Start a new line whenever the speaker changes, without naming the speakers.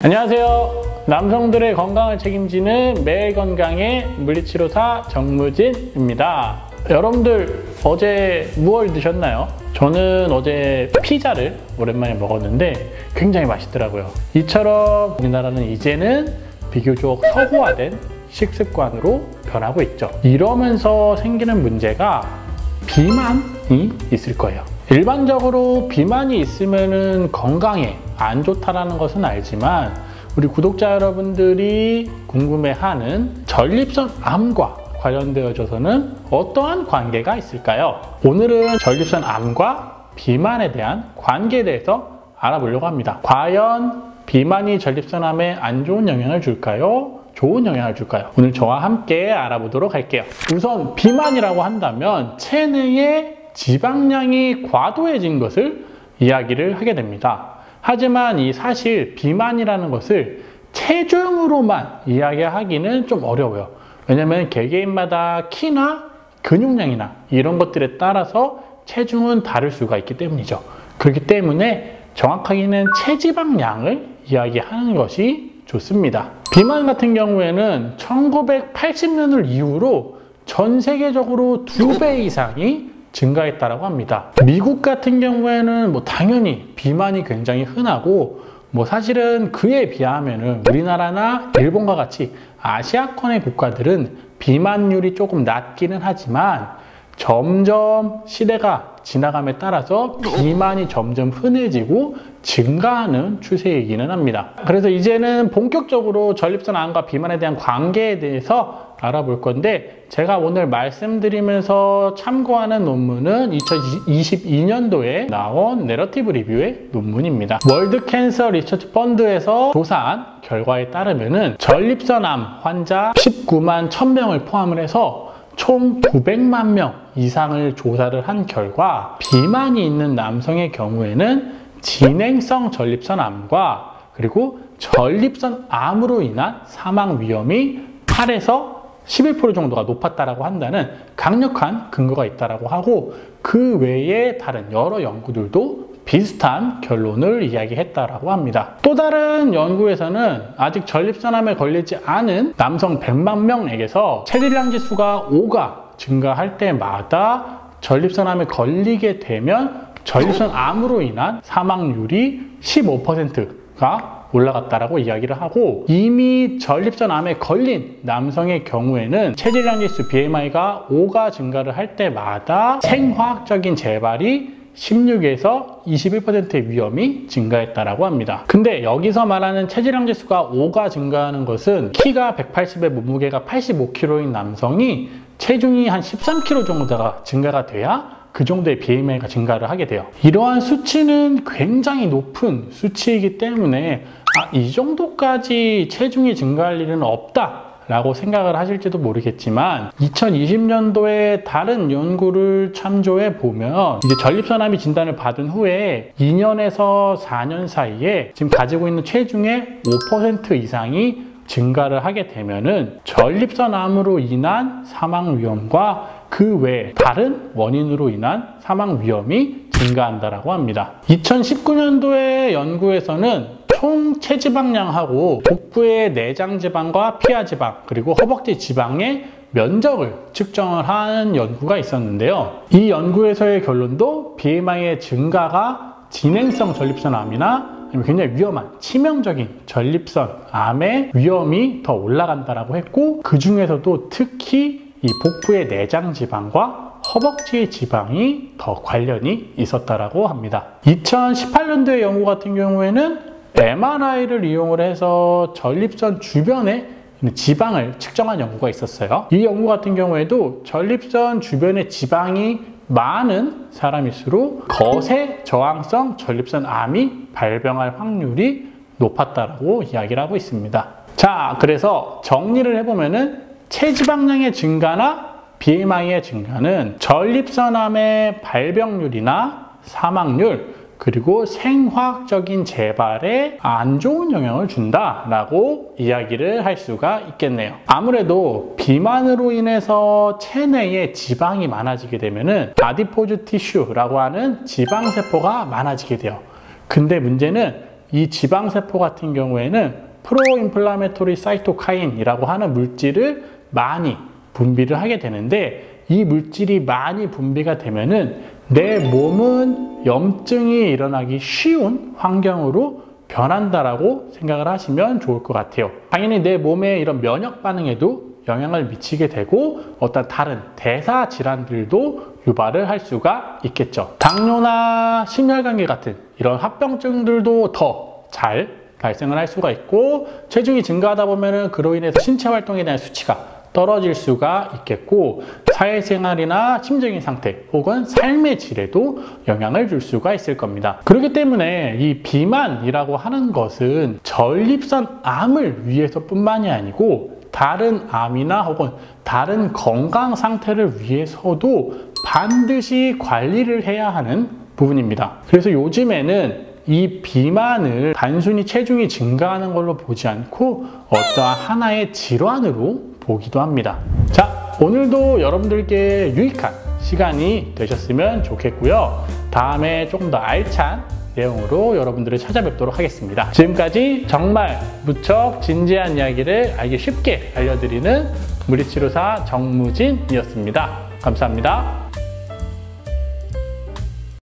안녕하세요. 남성들의 건강을 책임지는 매일건강의 물리치료사 정무진입니다. 여러분들 어제 무얼 드셨나요? 저는 어제 피자를 오랜만에 먹었는데 굉장히 맛있더라고요. 이처럼 우리나라는 이제는 비교적 서구화된 식습관으로 변하고 있죠. 이러면서 생기는 문제가 비만이 있을 거예요. 일반적으로 비만이 있으면 건강에 안 좋다라는 것은 알지만 우리 구독자 여러분들이 궁금해하는 전립선 암과 관련되어져서는 어떠한 관계가 있을까요? 오늘은 전립선 암과 비만에 대한 관계에 대해서 알아보려고 합니다. 과연 비만이 전립선 암에 안 좋은 영향을 줄까요? 좋은 영향을 줄까요? 오늘 저와 함께 알아보도록 할게요. 우선 비만이라고 한다면 체내에 지방량이 과도해진 것을 이야기를 하게 됩니다. 하지만 이 사실 비만이라는 것을 체중으로만 이야기하기는 좀 어려워요. 왜냐하면 개개인마다 키나 근육량이나 이런 것들에 따라서 체중은 다를 수가 있기 때문이죠. 그렇기 때문에 정확하게는 체지방량을 이야기하는 것이 좋습니다. 비만 같은 경우에는 1980년을 이후로 전 세계적으로 2배 이상이 증가했다고 합니다. 미국 같은 경우에는 당연히 비만이 굉장히 흔하고 사실은 그에 비하면 우리나라나 일본과 같이 아시아권의 국가들은 비만율이 조금 낮기는 하지만 점점 시대가 지나감에 따라서 비만이 점점 흔해지고 증가하는 추세이기는 합니다. 그래서 이제는 본격적으로 전립선 암과 비만에 대한 관계에 대해서 알아볼 건데, 제가 오늘 말씀드리면서 참고하는 논문은 2022년도에 나온 내러티브 리뷰의 논문입니다. 월드 캔서 리서치 펀드에서 조사한 결과에 따르면 전립선 암 환자 19만 1000명을 포함을 해서 총 900만 명 이상을 조사를 한 결과 비만이 있는 남성의 경우에는 진행성 전립선 암과 그리고 전립선 암으로 인한 사망 위험이 8에서 11% 정도가 높았다고 한다는 강력한 근거가 있다고 하고, 그 외에 다른 여러 연구들도 비슷한 결론을 이야기했다고 합니다. 또 다른 연구에서는 아직 전립선암에 걸리지 않은 남성 100만 명에게서 체질량 지수가 5가 증가할 때마다 전립선암에 걸리게 되면 전립선 암으로 인한 사망률이 15%가 올라갔다라고 이야기를 하고, 이미 전립선 암에 걸린 남성의 경우에는 체질량 지수 BMI가 5가 증가를 할 때마다 생화학적인 재발이 16에서 21%의 위험이 증가했다라고 합니다. 근데 여기서 말하는 체질량 지수가 5가 증가하는 것은 키가 180에 몸무게가 85kg인 남성이 체중이 한 13kg 정도가 증가가 돼야 그 정도의 BMI가 증가를 하게 돼요. 이러한 수치는 굉장히 높은 수치이기 때문에 이 정도까지 체중이 증가할 일은 없다 라고 생각을 하실지도 모르겠지만, 2020년도에 다른 연구를 참조해 보면 이제 전립선암이 진단을 받은 후에 2년에서 4년 사이에 지금 가지고 있는 체중의 5% 이상이 증가를 하게 되면은 전립선암으로 인한 사망 위험과 그 외에 다른 원인으로 인한 사망 위험이 증가한다고 합니다. 2019년도의 연구에서는 총 체지방량하고 복부의 내장 지방과 피하 지방 그리고 허벅지 지방의 면적을 측정을 한 연구가 있었는데요. 이 연구에서의 결론도 BMI의 증가가 진행성 전립선암이나 굉장히 위험한 치명적인 전립선 암의 위험이 더 올라간다고 했고, 그 중에서도 특히 이 복부의 내장 지방과 허벅지 지방이 더 관련이 있었다고 합니다. 2018년도의 연구 같은 경우에는 MRI를 이용을 해서 전립선 주변에 지방을 측정한 연구가 있었어요. 이 연구 같은 경우에도 전립선 주변에 지방이 많은 사람일수록 거세 저항성 전립선 암이 발병할 확률이 높았다고 이야기를 하고 있습니다. 자, 그래서 정리를 해보면은 체지방량의 증가나 BMI의 증가는 전립선암의 발병률이나 사망률 그리고 생화학적인 재발에 안 좋은 영향을 준다라고 이야기를 할 수가 있겠네요. 아무래도 비만으로 인해서 체내에 지방이 많아지게 되면은 아디포즈 티슈라고 하는 지방세포가 많아지게 돼요. 근데 문제는 이 지방세포 같은 경우에는 프로인플라메토리 사이토카인이라고 하는 물질을 많이 분비를 하게 되는데, 이 물질이 많이 분비가 되면은 내 몸은 염증이 일어나기 쉬운 환경으로 변한다라고 생각을 하시면 좋을 것 같아요. 당연히 내 몸의 이런 면역 반응에도 영향을 미치게 되고 어떤 다른 대사 질환들도 유발을 할 수가 있겠죠. 당뇨나 심혈관계 같은 이런 합병증들도 더 잘 발생을 할 수가 있고, 체중이 증가하다 보면은 그로 인해서 신체 활동에 대한 수치가 떨어질 수가 있겠고, 사회생활이나 심적인 상태 혹은 삶의 질에도 영향을 줄 수가 있을 겁니다. 그렇기 때문에 이 비만이라고 하는 것은 전립선 암을 위해서뿐만이 아니고 다른 암이나 혹은 다른 건강 상태를 위해서도 반드시 관리를 해야 하는 부분입니다. 그래서 요즘에는 이 비만을 단순히 체중이 증가하는 걸로 보지 않고 어떠한 하나의 질환으로 보기도 합니다. 자, 오늘도 여러분들께 유익한 시간이 되셨으면 좋겠고요. 다음에 조금 더 알찬 내용으로 여러분들을 찾아뵙도록 하겠습니다. 지금까지 정말 무척 진지한 이야기를 알기 쉽게 알려드리는 물리치료사 정무진이었습니다. 감사합니다.